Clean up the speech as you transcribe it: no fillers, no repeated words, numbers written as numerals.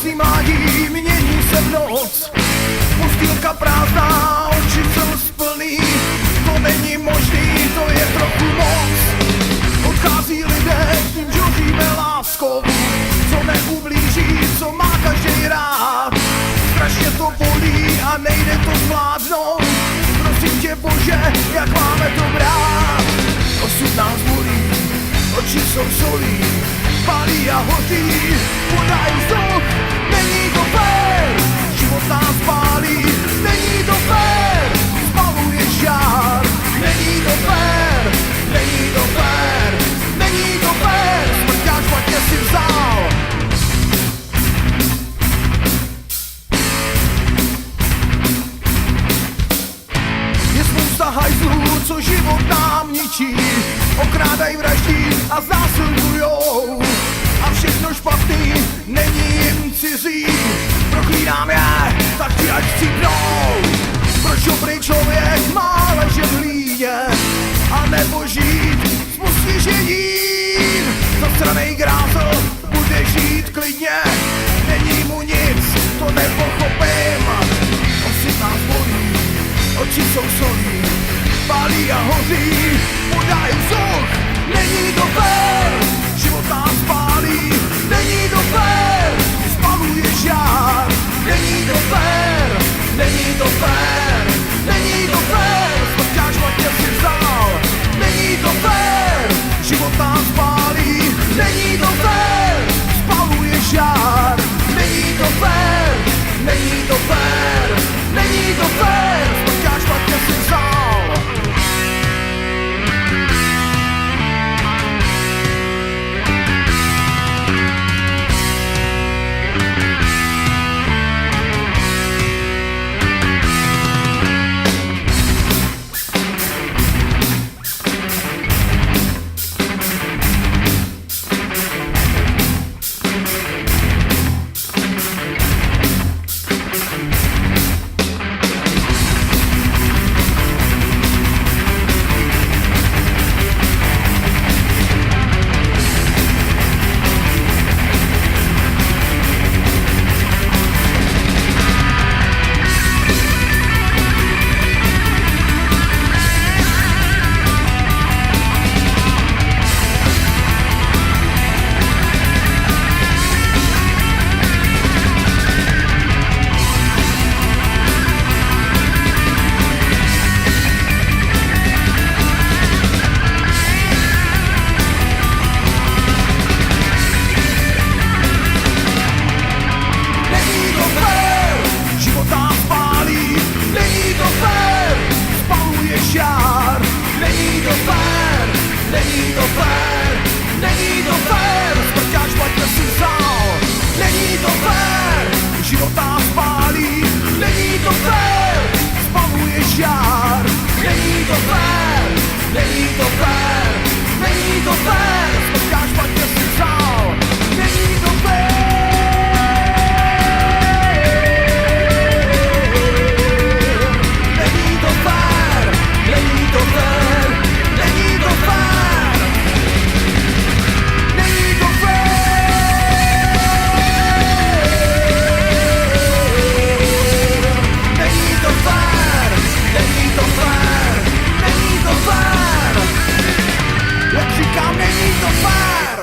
Věcí mládí mění se v noc, postýlka prázdná, oči slz plný. To není možný, to je trochu moc. Odchází lidé, s tím žoříme láskou, co neublíží, co má každej rád. Strašně to bolí a nejde to zvládnout. Prosím tě Bože, jak máme to brát? Osud nás bolí, oči jsou solí, pálí a hoří, podaj vzduch, není to fér. Život nás pálí, není to fér, spaluje žár. Není to fér, není to fér, není to fér, smrťák špatně si vzal. Je spousta hajzlů, co život nám ničí, okrádají, vraždí a znásilňujou. A všechno špatný není jim cizí, proklínám je, tak ti ať chcípnou. Proč dobrý člověk má ležet v hlíně a nebo žít s postižením? Zasranej grázl bude žít klidně, není mu nic, to nepochopím. Osud nás bolí, oči jsou solí, pálí a hoří, podaj vzduch, není to fér. Život nás pálí, není to fér, spaluje žár. Není to fér, není to fér, není to fér, smrťák špatně si vzal. Není to fér, život nás pálí, není to fér, spaluje žár. Není to fér, není to fér, není to fér, smrťák špatně si vzal. Život nás pálí, není to fér, spaluje žár. Není to fér, není to fér, není to fér, smrťák špatně si vzal. Není to fér, není to fér, není to fér, není to fér, není to fér. Jak říkám, není to fér.